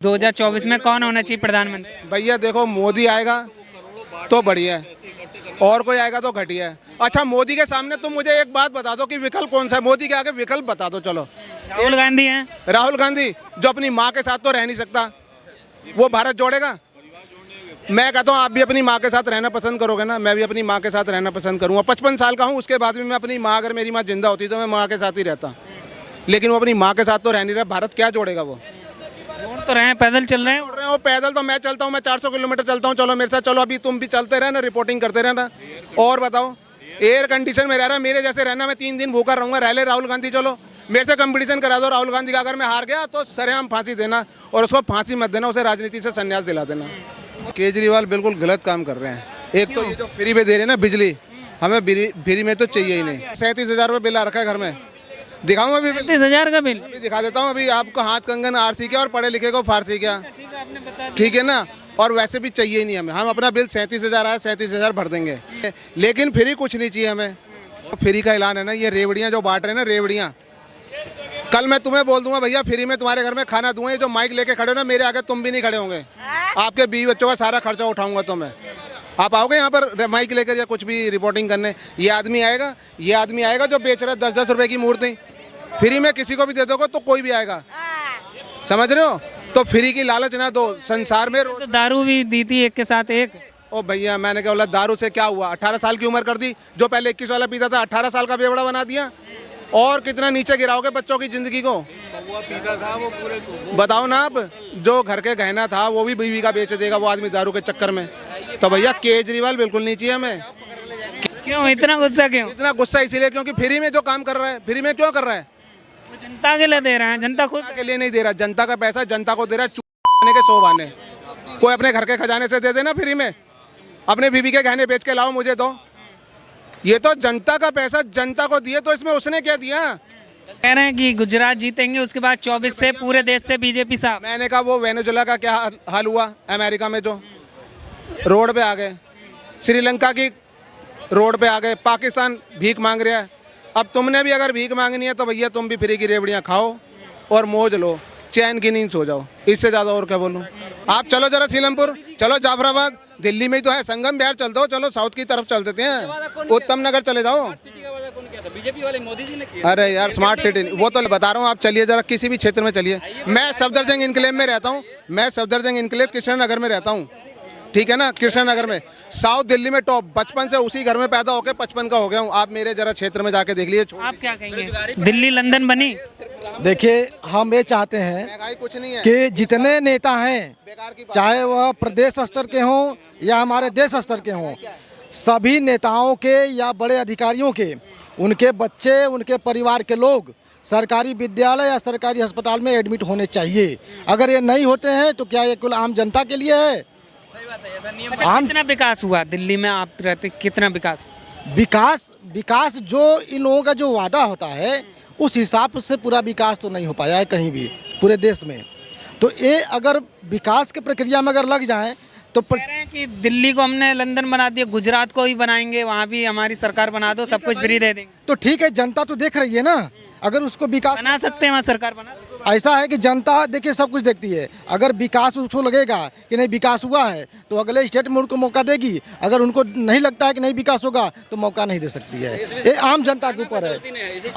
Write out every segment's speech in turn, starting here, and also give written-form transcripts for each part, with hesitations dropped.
2024 में कौन होना चाहिए प्रधानमंत्री? भैया देखो, मोदी आएगा तो बढ़िया है और कोई आएगा तो घटिया है। अच्छा, मोदी के सामने तुम मुझे एक बात बता दो कि विकल्प कौन सा है? मोदी के आगे विकल्प बता दो। चलो, राहुल गांधी हैं। राहुल गांधी जो अपनी माँ के साथ तो रह नहीं सकता, वो भारत जोड़ेगा? मैं कहता हूँ आप भी अपनी माँ के साथ रहना पसंद करोगे ना, मैं भी अपनी माँ के साथ रहना पसंद करूँगा। 55 साल का हूँ, उसके बाद भी मैं अपनी माँ, अगर मेरी माँ जिंदा होती तो मैं माँ के साथ ही रहता, लेकिन वो अपनी माँ के साथ तो रह नहीं रहा। भारत क्या जोड़ेगा? वो जोड़ तो रहे हैं, पैदल चल रहे हैं। जोड़ रहे हो? पैदल तो मैं चलता हूँ, मैं 400 किलोमीटर चलता हूँ। चलो मेरे साथ चलो, अभी तुम भी चलते रहना, रिपोर्टिंग करते रहना। और बताओ, एयर कंडीशन में रह रहा है, मेरे जैसे रहना, मैं 3 दिन भूखा रहूँगा। रह ले राहुल गांधी, चलो मेरे से कंपटीशन करा दो राहुल गांधी का। अगर मैं हार गया तो सरेआम फांसी देना, और उसको फांसी मत देना, उसे राजनीति से संन्यास दिला देना। केजरीवाल बिल्कुल गलत काम कर रहे हैं। एक तो ये जो फ्री में दे रहे हैं ना बिजली, हमें फ्री में तो चाहिए ही नहीं। 37,000 रुपये बिल आ रखा है घर में। दिखाऊँ अभी? 37,000 का बिल अभी दिखा देता हूँ। अभी आपको हाथ कंगन आरसी क्या और पढ़े लिखे को फारसी क्या, ठीक है ना? और वैसे भी चाहिए ही नहीं हमें। हम अपना बिल 37,000 आया, 37,000 भर देंगे, लेकिन फ्री कुछ नहीं चाहिए हमें। फ्री का ऐलान है ना, ये रेवड़ियाँ जो बांट रहे हैं ना, रेवड़ियाँ, कल मैं तुम्हें बोल दूंगा भैया फ्री में तुम्हारे घर में खाना दूंगा। ये जो माइक लेके खड़े हो ना, मेरे आगे तुम भी नहीं खड़े होंगे, आपके बीवी बच्चों का सारा खर्चा उठाऊंगा तो मैं। आप आओगे यहाँ पर माइक लेकर या कुछ भी रिपोर्टिंग करने? ये आदमी आएगा जो बेच रहा है 10-10 रुपए की मूर्ति, फ्री में किसी को भी दे दोगे तो कोई भी आएगा, समझ रहे हो? तो फ्री की लालच ना दो। संसार में तो दारू भी दी थी एक के साथ एक। ओ भैया, मैंने क्या बोला, दारू से क्या हुआ? 18 साल की उम्र कर दी। जो पहले 21 वाला पीता था 18 साल का बेवड़ा बना दिया। और कितना नीचे गिराओगे बच्चों की जिंदगी को? बताओ ना आप। जो घर के गहना था वो भी बीवी का बेच देगा वो आदमी दारू के चक्कर में। तो भैया केजरीवाल बिल्कुल नहीं चाहिए हमें। क्यों इतना गुस्सा? क्यों इतना गुस्सा? इसीलिए क्योंकि फ्री में जो काम कर रहा है, फ्री में क्यों कर रहा है? वो जनता के लिए दे रहे हैं, जनता खुद के लिए नहीं दे रहा। जनता का पैसा जनता को दे रहा है, चूने के 100 बहाने। कोई अपने घर के खजाने से दे देना फ्री में, अपने बीवी के गहने बेच के लाओ मुझे दो। ये तो जनता का पैसा जनता को दिए, तो इसमें उसने क्या दिया? कह रहे हैं कि गुजरात जीतेंगे, उसके बाद 24 से पूरे देश से बीजेपी साहब। मैंने कहा वो वेनेजुएला का क्या हाल हुआ अमेरिका में, जो रोड पे आ गए, श्रीलंका की रोड पे आ गए, पाकिस्तान भीख मांग रहा है। अब तुमने भी अगर भीख मांगनी है तो भैया तुम भी फ्री की रेवड़ियाँ खाओ और मौज लो, चैन की नींद सो जाओ। इससे ज़्यादा और क्या बोलूँ? आप चलो जरा सीलमपुर, चलो जाफराबाद, दिल्ली में ही तो है, संगम बिहार चल दो, चलो साउथ की तरफ चल देते हैं, उत्तम नगर चले जाओ। बीजेपी वाले मोदी जी ने किया। अरे यार स्मार्ट सिटी वो तो बता रहा हूँ। आप चलिए जरा किसी भी क्षेत्र में चलिए। मैं सफदरजंग इनक्लेव में रहता हूँ, मैं सफदरजंग इनक्लेव कृष्णनगर में रहता हूँ, ठीक है ना? कृष्णनगर में साउथ दिल्ली में टॉप, बचपन से उसी घर में पैदा होकर 55 का हो गया हूँ। आप मेरे जरा क्षेत्र में जाके देख लीजिए। आप क्या कहेंगे, दिल्ली लंदन बनी? देखिए, हम ये चाहते हैं कुछ नहीं है कि जितने नेता हैं, चाहे वह प्रदेश स्तर के हों या हमारे देश स्तर के हों, सभी नेताओं के या बड़े अधिकारियों के, उनके बच्चे, उनके परिवार के लोग सरकारी विद्यालय या सरकारी अस्पताल में एडमिट होने चाहिए। अगर ये नहीं होते हैं तो क्या ये कुल आम जनता के लिए है? सही बात है, ऐसा नियम। अच्छा, कितना विकास हुआ दिल्ली में आप रहते, कितना विकास? विकास जो इन लोगों का जो वादा होता है उस हिसाब से पूरा विकास तो नहीं हो पाया है कहीं भी पूरे देश में। तो ये अगर विकास की प्रक्रिया में अगर लग जाएं तो कह रहे हैं कि दिल्ली को हमने लंदन बना दिया, गुजरात को ही बनाएंगे, वहाँ भी हमारी सरकार बना दो, सब कुछ फ्री दे देंगे। तो ठीक है, जनता तो देख रही है ना। अगर उसको विकास बना सकते हैं, वहाँ सरकार बना सकते हैं। ऐसा है कि जनता देखिए सब कुछ देखती है। अगर विकास उसको लगेगा कि नहीं विकास हुआ है तो अगले स्टेट में उनको मौका देगी। अगर उनको नहीं लगता है कि नहीं विकास होगा तो मौका नहीं दे सकती है। ये आम जनता के ऊपर है। अब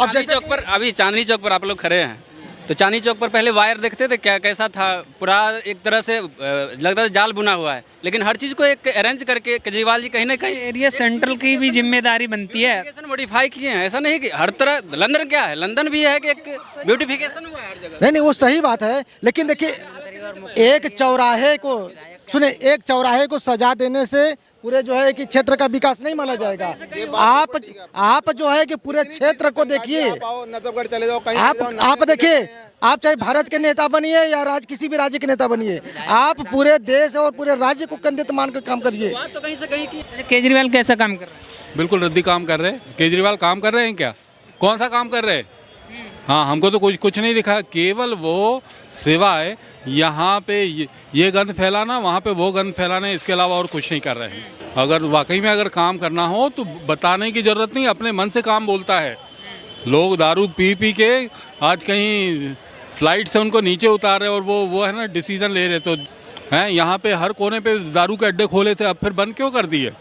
चांदनी चौक पर, अभी चांदनी चौक पर आप लोग खड़े हैं, तो चांदनी चौक पर पहले वायर देखते थे, क्या कैसा था? पूरा एक तरह से लगता था जाल बुना हुआ है, लेकिन हर चीज़ को एक अरेंज करके केजरीवाल जी कहीं ना कहीं एरिया सेंट्रल की भी जिम्मेदारी बनती है। मॉडिफाई किए हैं। ऐसा नहीं कि हर तरह लंदन क्या है, लंदन भी है कि एक ब्यूटिफिकेशन हुआ है हर जगह। नहीं, वो सही बात है, लेकिन देखिए एक चौराहे को सजा देने से पूरे जो है कि क्षेत्र का विकास नहीं माना जाएगा। आप जो है कि पूरे क्षेत्र को देखिए, नजफगढ़ चले जाओ, कहीं आप देखिए, आप चाहे भारत के नेता बनिए या किसी भी राज्य के नेता बनिए, आप पूरे देश और पूरे राज्य को कंधे मान कर काम करिए। तो कहीं से कहीं की केजरीवाल कैसा काम कर रहे हैं? बिल्कुल रद्दी काम कर रहे हैं। केजरीवाल काम कर रहे हैं क्या? कौन सा काम कर रहे हैं? हाँ, हमको तो कुछ नहीं दिखा। केवल वो सिवाय यहाँ पे ये गंद फैलाना, वहाँ पे वो गंद फैलाना, इसके अलावा और कुछ नहीं कर रहे हैं। अगर वाकई में अगर काम करना हो तो बताने की ज़रूरत नहीं, अपने मन से काम बोलता है। लोग दारू पी के आज कहीं फ्लाइट से उनको नीचे उतारे और वो है ना डिसीजन ले रहे, तो हैं यहाँ पे हर कोने पे दारू के अड्डे खोले थे, अब फिर बंद क्यों कर दिए?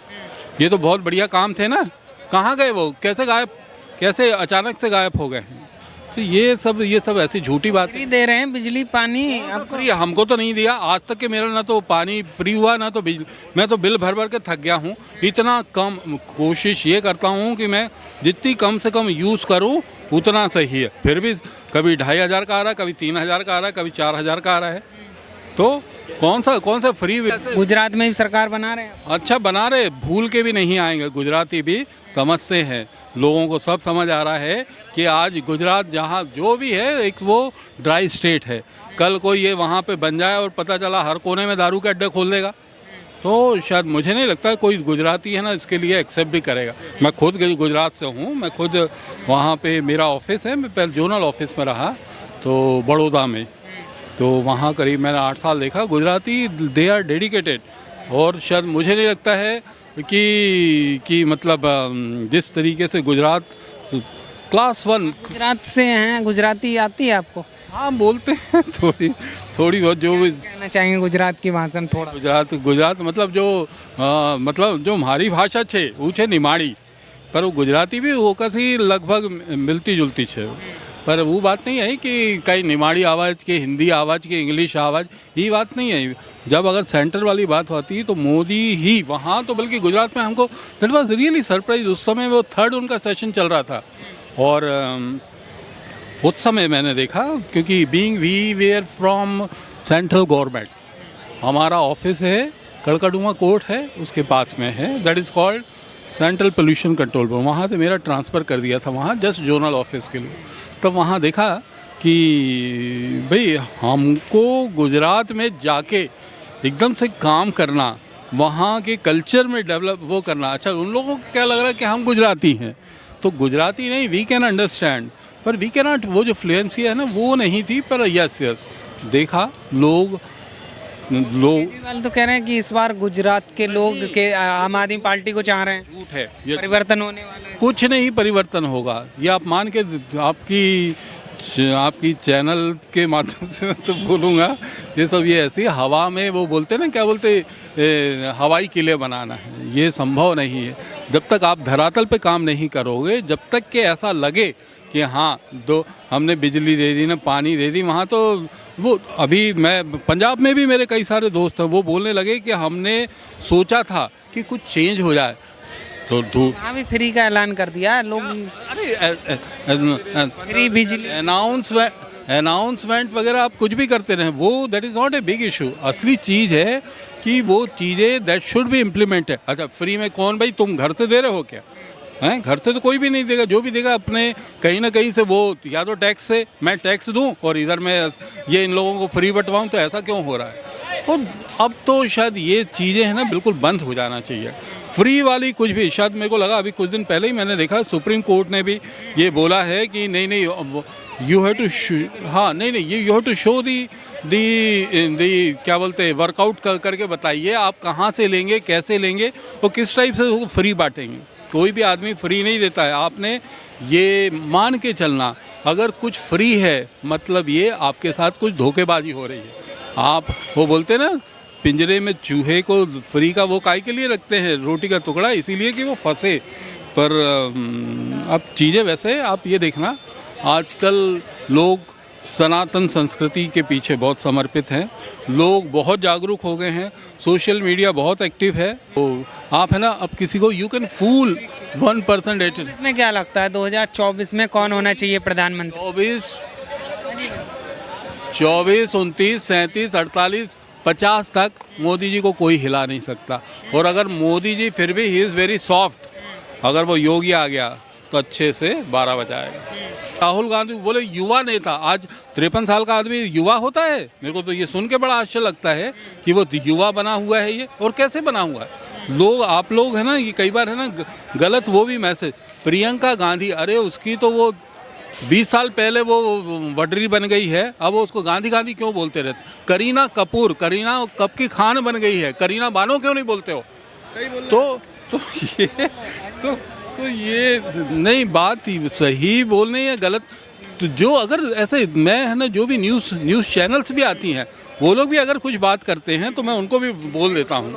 ये तो बहुत बढ़िया काम थे ना, कहाँ गए वो? कैसे अचानक से गायब हो गए? तो ये सब ऐसी झूठी बात है। फ्री दे रहे हैं बिजली पानी आपको। फ्री हमको तो नहीं दिया आज तक के, मेरा ना तो पानी फ्री हुआ ना तो बिजली। मैं तो बिल भर भर के थक गया हूँ। इतना कम कोशिश ये करता हूँ कि मैं जितनी कम से कम यूज़ करूँ उतना सही है, फिर भी कभी 2500 का आ रहा है, कभी 3000 का आ रहा है, कभी 4000 का आ रहा है। तो कौन सा फ्री? गुजरात में भी सरकार बना रहे हैं। अच्छा बना रहे, भूल के भी नहीं आएंगे। गुजराती भी समझते हैं, लोगों को सब समझ आ रहा है कि आज गुजरात जहाँ जो भी है एक वो ड्राई स्टेट है। कल कोई ये वहाँ पे बन जाए और पता चला हर कोने में दारू के अड्डे खोल देगा, तो शायद मुझे नहीं लगता कोई गुजराती है ना इसके लिए एक्सेप्ट भी करेगा। मैं खुद गुजरात से हूँ, मैं खुद वहाँ पे मेरा ऑफिस है, मैं पहले जोनल ऑफिस में रहा तो बड़ौदा में, तो वहाँ करीब मैंने 8 साल देखा। गुजराती दे आर डेडिकेटेड, और शायद मुझे नहीं लगता है कि मतलब जिस तरीके से गुजरात क्लास 1। गुजरात से हैं, गुजराती आती है आपको? हाँ बोलते हैं थोड़ी बहुत, जो भी कहना चाहेंगे गुजरात की भाषा में थोड़ा? गुजरात मतलब जो हमारी भाषा छे वो छे निमाड़ी, पर वो गुजराती भी वो कथी लगभग मिलती जुलती छे, पर वो बात नहीं है कि कई निमाड़ी आवाज़ के, हिंदी आवाज़ के, इंग्लिश आवाज़, ये बात नहीं है। जब अगर सेंटर वाली बात होती है तो मोदी ही वहाँ, तो बल्कि गुजरात में हमको दैट वाज रियली सरप्राइज। उस समय वो 3rd उनका सेशन चल रहा था, और उस समय मैंने देखा, क्योंकि being we were from central government, हमारा ऑफिस है कड़कड़ुमा कोर्ट है उसके पास में है, that is called central pollution control board. वहाँ से मेरा ट्रांसफ़र कर दिया था वहाँ जस्ट जोनल ऑफिस के लिए। तब वहाँ देखा कि भाई हमको गुजरात में जाके एकदम से काम करना, वहाँ के कल्चर में डेवलप वो करना। अच्छा, उन लोगों को क्या लग रहा है कि हम गुजराती हैं, तो गुजराती नहीं, वी कैन अंडरस्टैंड, पर वी कैन नॉट, वो जो फ्लुएंसी है ना वो नहीं थी। पर यस देखा लोग केजरीवाल तो कह रहे हैं कि इस बार गुजरात के लोग के आम आदमी पार्टी को चाह रहे हैं। झूठ है ये, परिवर्तन होने वाला है। कुछ नहीं परिवर्तन होगा। ये आप मान के आपकी चैनल के माध्यम से मैं तो बोलूँगा, ये सब ये ऐसी हवा में वो बोलते ना, क्या बोलते, हवाई किले बनाना है, ये संभव नहीं है। जब तक आप धरातल पे काम नहीं करोगे, जब तक कि ऐसा लगे कि हाँ हमने बिजली दे दी ना, पानी दे दी, वहाँ तो वो अभी मैं पंजाब में भी मेरे कई सारे दोस्त हैं, वो बोलने लगे कि हमने सोचा था कि कुछ चेंज हो जाए, तो यहाँ भी फ्री का ऐलान कर दिया लोग। अरे फ्री बिजली अनाउंसमेंट वगैरह आप कुछ भी करते रहें, वो that is not a big issue. असली चीज़ है कि वो चीज़ें दैट शुड बी इम्प्लीमेंटेड। अच्छा, फ्री में कौन, भाई तुम घर से दे रहे हो क्या? हैं, घर से तो कोई भी नहीं देगा, जो भी देगा अपने कहीं ना कहीं से, वो या तो टैक्स से, मैं टैक्स दूं और इधर मैं ये इन लोगों को फ्री बंटवाऊं, तो ऐसा क्यों हो रहा है? और अब तो शायद ये चीज़ें हैं ना बिल्कुल बंद हो जाना चाहिए। फ्री वाली कुछ भी, शायद मेरे को लगा अभी कुछ दिन पहले ही मैंने देखा सुप्रीम कोर्ट ने भी ये बोला है कि नहीं यू हैव टू, हाँ नहीं यू हैव टू शो दी क्या बोलते हैं, वर्कआउट करके बताइए आप कहाँ से लेंगे, कैसे लेंगे और किस टाइप से वो फ्री बांटेंगे। कोई भी आदमी फ्री नहीं देता है। आपने ये मान के चलना, अगर कुछ फ्री है मतलब ये आपके साथ कुछ धोखेबाजी हो रही है। आप वो बोलते हैं ना, पिंजरे में चूहे को फ्री का वो काय के लिए रखते हैं, रोटी का टुकड़ा, इसीलिए कि वो फंसे। पर अब चीज़ें वैसे, आप ये देखना आजकल लोग सनातन संस्कृति के पीछे बहुत समर्पित हैं, लोग बहुत जागरूक हो गए हैं, सोशल मीडिया बहुत एक्टिव है। तो आप है ना, अब किसी को यू कैन फूल 1%। इसमें क्या लगता है 2024 में कौन होना चाहिए प्रधानमंत्री? 24, 29, 37, 48, 50 तक मोदी जी को कोई हिला नहीं सकता। और अगर मोदी जी फिर भी ही इज़ वेरी सॉफ्ट, अगर वो योगी आ गया तो अच्छे से 12 बजाएगा। राहुल गांधी बोले युवा नेता, आज 53 साल का आदमी युवा होता है? मेरे को तो ये सुन के बड़ा आश्चर्य लगता है कि वो युवा बना हुआ है ये, और कैसे बना हुआ है। लोग, आप लोग है ना, ये कई बार है ना गलत वो भी मैसेज। प्रियंका गांधी, अरे उसकी तो वो 20 साल पहले वो वडरी बन गई है, अब वो उसको गांधी गांधी क्यों बोलते रहते? करीना कपूर, करीना कब की खान बन गई है, करीना बानो क्यों नहीं बोलते हो? तो ये नहीं, बात ही सही बोलने या गलत, तो जो अगर ऐसे मैं है ना, जो भी न्यूज़ चैनल्स भी आती हैं, वो लोग भी अगर कुछ बात करते हैं तो मैं उनको भी बोल देता हूँ।